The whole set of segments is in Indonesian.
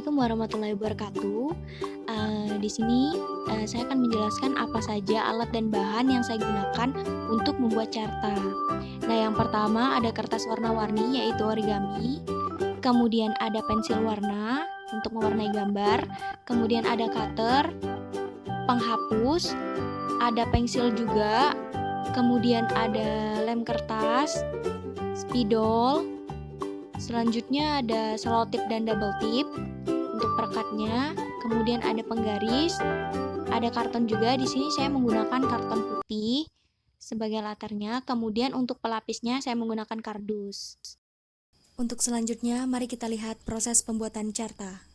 Assalamualaikum warahmatullahi wabarakatuh. Di sini, saya akan menjelaskan apa saja alat dan bahan yang saya gunakan untuk membuat carta. Nah, yang pertama ada kertas warna-warni yaitu origami, kemudian ada pensil warna untuk mewarnai gambar, kemudian ada cutter, penghapus, ada pensil juga, kemudian ada lem kertas, spidol, selanjutnya ada selotip dan double tip untuk perekatnya, kemudian ada penggaris, ada karton juga. Di sini saya menggunakan karton putih sebagai latarnya, kemudian untuk pelapisnya saya menggunakan kardus. Untuk selanjutnya, mari kita lihat proses pembuatan carta.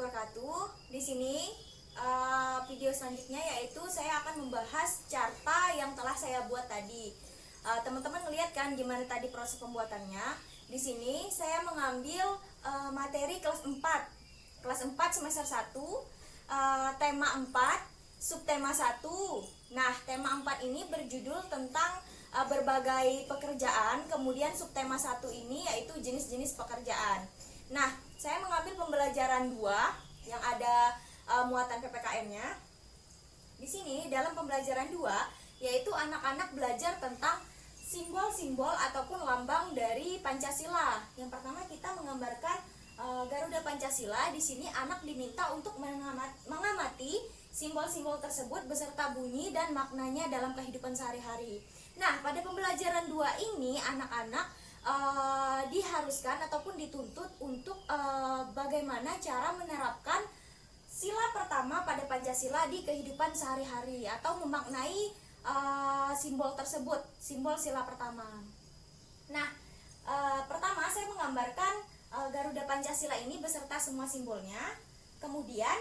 wabarakatuh. Di sini video selanjutnya yaitu saya akan membahas carta yang telah saya buat tadi. Teman-teman ngeliat kan gimana tadi proses pembuatannya? Di sini saya mengambil materi kelas 4. Kelas 4 semester 1, tema 4, subtema 1. Nah, tema 4 ini berjudul tentang berbagai pekerjaan, kemudian subtema 1 ini yaitu jenis-jenis pekerjaan. Nah, saya mengambil pembelajaran 2 yang ada muatan PPKN-nya. Di sini dalam pembelajaran 2 yaitu anak-anak belajar tentang simbol-simbol ataupun lambang dari Pancasila. Yang pertama kita menggambarkan Garuda Pancasila. Di sini anak diminta untuk mengamati simbol-simbol tersebut beserta bunyi dan maknanya dalam kehidupan sehari-hari. Nah, pada pembelajaran 2 ini anak-anak diharuskan ataupun dituntut untuk bagaimana cara menerapkan sila pertama pada Pancasila di kehidupan sehari-hari atau memaknai simbol tersebut, simbol sila pertama. Nah, pertama saya menggambarkan Garuda Pancasila ini beserta semua simbolnya. Kemudian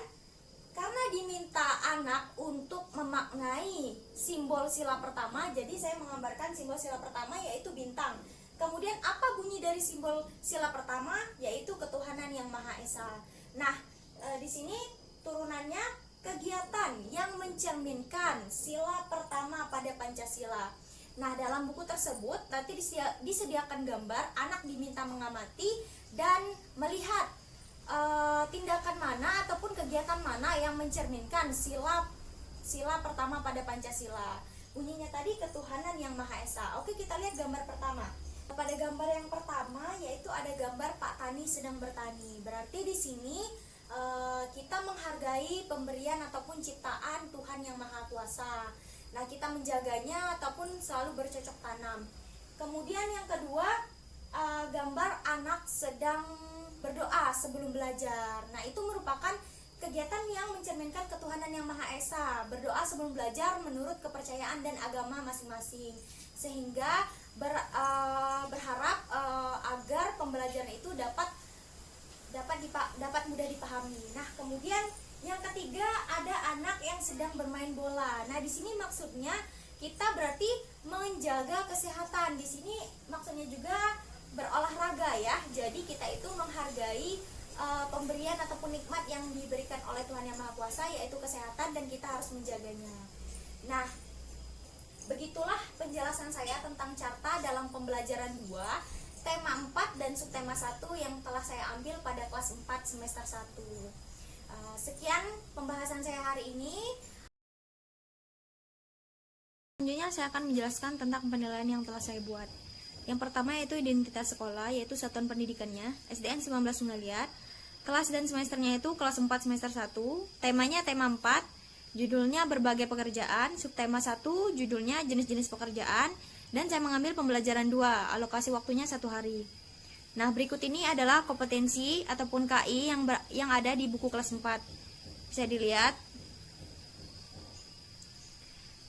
karena diminta anak untuk memaknai simbol sila pertama, jadi saya menggambarkan simbol sila pertama yaitu bintang. Kemudian apa bunyi dari simbol sila pertama? Yaitu ketuhanan yang Maha Esa. Nah, di sini turunannya kegiatan yang mencerminkan sila pertama pada Pancasila. Nah, dalam buku tersebut nanti disediakan gambar, anak diminta mengamati dan melihat tindakan mana ataupun kegiatan mana yang mencerminkan sila pertama pada Pancasila. Bunyinya tadi ketuhanan yang Maha Esa. Oke, kita lihat gambar pertama. Pada gambar yang pertama yaitu ada gambar Pak Tani sedang bertani. Berarti di sini kita menghargai pemberian ataupun ciptaan Tuhan yang Maha Kuasa. Nah, kita menjaganya ataupun selalu bercocok tanam. Kemudian yang kedua, gambar anak sedang berdoa sebelum belajar. Nah, itu merupakan kegiatan yang mencerminkan ketuhanan yang Maha Esa. Berdoa sebelum belajar menurut kepercayaan dan agama masing-masing, sehingga berharap agar pembelajaran itu dapat mudah dipahami. Nah, kemudian yang ketiga ada anak yang sedang bermain bola. Nah, di sini maksudnya kita berarti menjaga kesehatan. Di sini maksudnya juga berolahraga ya. Jadi kita itu menghargai pemberian ataupun nikmat yang diberikan oleh Tuhan Yang Maha Kuasa, yaitu kesehatan, dan kita harus menjaganya. Nah, begitulah penjelasan saya tentang carta dalam pembelajaran 2, tema 4 dan subtema 1 yang telah saya ambil pada kelas 4 semester 1. Sekian pembahasan saya hari ini. Selanjutnya saya akan menjelaskan tentang penilaian yang telah saya buat. Yang pertama yaitu identitas sekolah, yaitu satuan pendidikannya, SDN 19 Sunggaliat. Kelas dan semesternya itu kelas 4 semester 1. Temanya tema 4. Judulnya berbagai pekerjaan, subtema 1 judulnya jenis-jenis pekerjaan, dan saya mengambil pembelajaran 2, alokasi waktunya 1 hari. Nah, berikut ini adalah kompetensi ataupun KI yang ada di buku kelas 4. Bisa dilihat.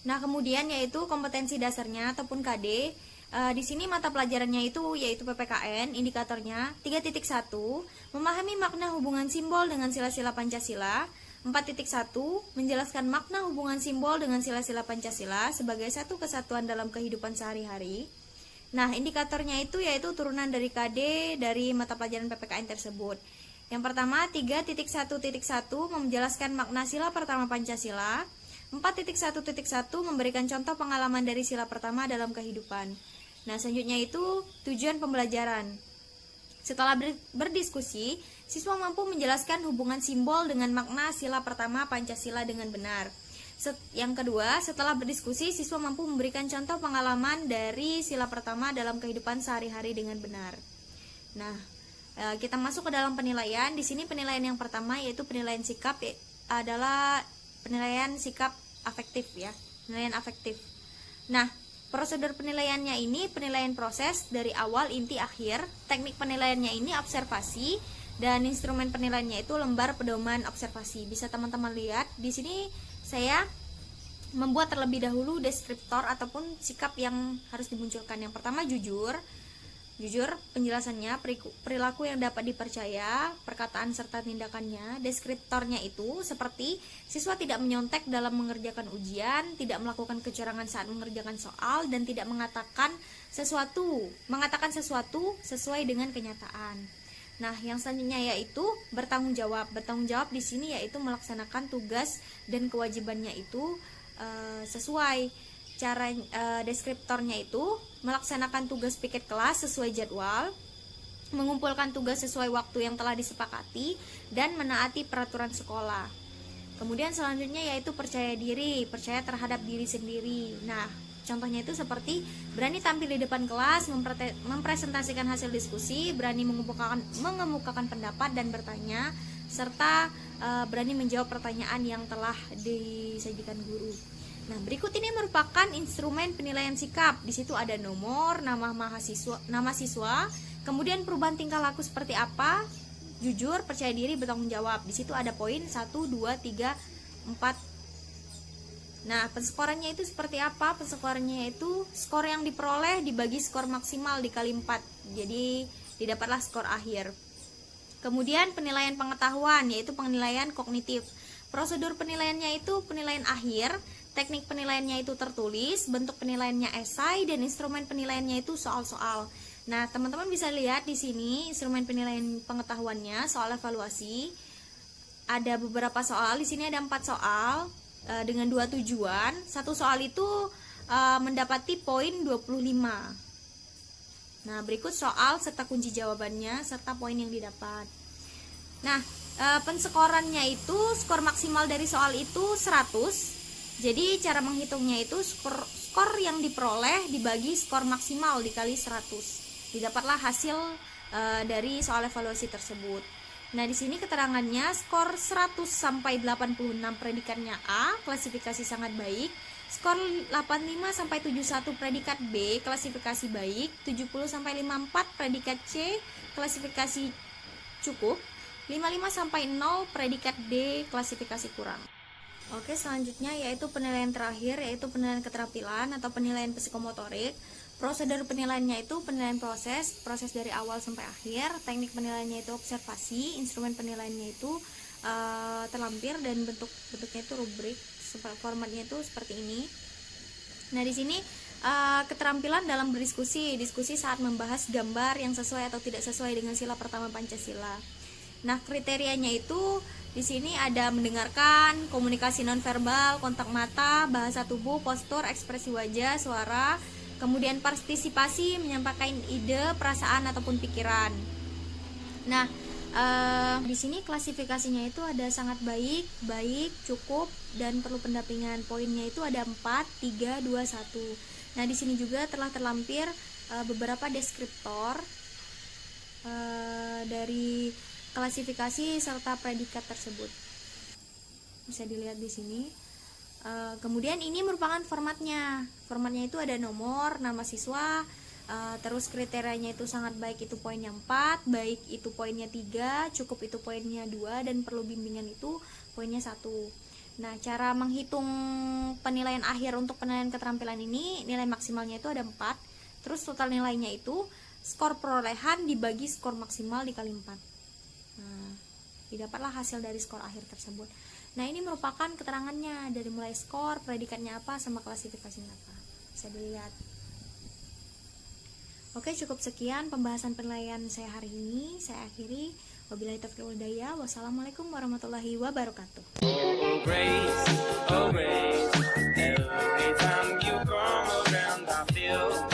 Nah, kemudian yaitu kompetensi dasarnya ataupun KD. Di sini mata pelajarannya itu yaitu PPKN, indikatornya 3.1, memahami makna hubungan simbol dengan sila-sila Pancasila. 4.1, menjelaskan makna hubungan simbol dengan sila-sila Pancasila sebagai satu kesatuan dalam kehidupan sehari-hari. Nah, indikatornya itu yaitu turunan dari KD dari mata pelajaran PPKN tersebut. Yang pertama, 3.1.1 menjelaskan makna sila pertama Pancasila. 4.1.1 memberikan contoh pengalaman dari sila pertama dalam kehidupan. Nah, selanjutnya itu tujuan pembelajaran. Setelah berdiskusi, siswa mampu menjelaskan hubungan simbol dengan makna sila pertama Pancasila dengan benar. Yang kedua, setelah berdiskusi, siswa mampu memberikan contoh pengalaman dari sila pertama dalam kehidupan sehari-hari dengan benar. Nah, kita masuk ke dalam penilaian. Di sini penilaian yang pertama yaitu penilaian sikap adalah penilaian sikap afektif ya, penilaian afektif. Nah, prosedur penilaiannya ini penilaian proses dari awal, inti, akhir. Teknik penilaiannya ini observasi, dan instrumen penilaiannya itu lembar pedoman observasi. Bisa teman-teman lihat di sini saya membuat terlebih dahulu deskriptor ataupun sikap yang harus dimunculkan. Yang pertama jujur. Jujur, penjelasannya, perilaku yang dapat dipercaya, perkataan serta tindakannya, deskriptornya itu seperti siswa tidak menyontek dalam mengerjakan ujian, tidak melakukan kecurangan saat mengerjakan soal, dan tidak mengatakan sesuatu sesuai dengan kenyataan. Nah, yang selanjutnya yaitu bertanggung jawab. Bertanggung jawab di sini yaitu melaksanakan tugas dan kewajibannya itu sesuai. Cara deskriptornya itu melaksanakan tugas piket kelas sesuai jadwal, mengumpulkan tugas sesuai waktu yang telah disepakati, dan menaati peraturan sekolah. Kemudian selanjutnya yaitu percaya diri, percaya terhadap diri sendiri. Nah, contohnya itu seperti berani tampil di depan kelas, mempresentasikan hasil diskusi, berani mengemukakan pendapat dan bertanya, serta berani menjawab pertanyaan yang telah disajikan guru. Nah, berikut ini merupakan instrumen penilaian sikap. Di situ ada nomor, nama siswa, kemudian perubahan tingkah laku seperti apa, jujur, percaya diri, bertanggung jawab. Di situ ada poin 1, 2, 3, 4. Nah, penskorannya itu seperti apa? Penskorannya itu skor yang diperoleh dibagi skor maksimal dikali 4. Jadi, didapatlah skor akhir. Kemudian penilaian pengetahuan, yaitu penilaian kognitif. Prosedur penilaiannya itu penilaian akhir, teknik penilaiannya itu tertulis, bentuk penilaiannya esai, dan instrumen penilaiannya itu soal-soal. Nah, teman-teman bisa lihat di sini instrumen penilaian pengetahuannya, soal evaluasi. Ada beberapa soal, di sini ada 4 soal dengan 2 tujuan. Satu soal itu mendapati poin 25. Nah, berikut soal serta kunci jawabannya serta poin yang didapat. Nah, penskorannya itu skor maksimal dari soal itu 100. Jadi cara menghitungnya itu skor yang diperoleh dibagi skor maksimal dikali 100. Didapatlah hasil dari soal evaluasi tersebut. Nah, di sini keterangannya skor 100 sampai 86 predikatnya A, klasifikasi sangat baik. Skor 85 sampai 71 predikat B, klasifikasi baik. 70 sampai 54 predikat C, klasifikasi cukup. 55 sampai 0 predikat D, klasifikasi kurang. Oke, selanjutnya yaitu penilaian terakhir, yaitu penilaian keterampilan atau penilaian psikomotorik. Prosedur penilaiannya itu penilaian proses dari awal sampai akhir. Teknik penilaiannya itu observasi, instrumen penilaiannya itu terlampir, dan bentuknya itu rubrik. Formatnya itu seperti ini. Nah, di sini keterampilan dalam berdiskusi, diskusi saat membahas gambar yang sesuai atau tidak sesuai dengan sila pertama Pancasila. Nah, kriterianya itu di sini ada mendengarkan, komunikasi nonverbal, kontak mata, bahasa tubuh, postur, ekspresi wajah, suara, kemudian partisipasi, menyampaikan ide, perasaan ataupun pikiran. Nah, di sini klasifikasinya itu ada sangat baik, cukup, dan perlu pendampingan. Poinnya itu ada 4, 3, 2, 1. Nah, di sini juga telah terlampir beberapa deskriptor dari klasifikasi serta predikat tersebut. Bisa dilihat di sini. Kemudian ini merupakan formatnya. Formatnya itu ada nomor, nama siswa, terus kriterianya itu sangat baik itu poinnya 4, baik itu poinnya 3, cukup itu poinnya 2, dan perlu bimbingan itu poinnya 1. Nah, cara menghitung penilaian akhir untuk penilaian keterampilan ini, nilai maksimalnya itu ada 4. Terus total nilainya itu skor perolehan dibagi skor maksimal dikali 4. Nah, didapatlah hasil dari skor akhir tersebut. Nah, ini merupakan keterangannya dari mulai skor, predikatnya apa, sama klasifikasinya apa. Bisa dilihat. Oke, cukup sekian pembahasan penilaian saya hari ini. Saya akhiri. Wabillahi taufiq wal hidayah. Wassalamualaikum warahmatullahi wabarakatuh.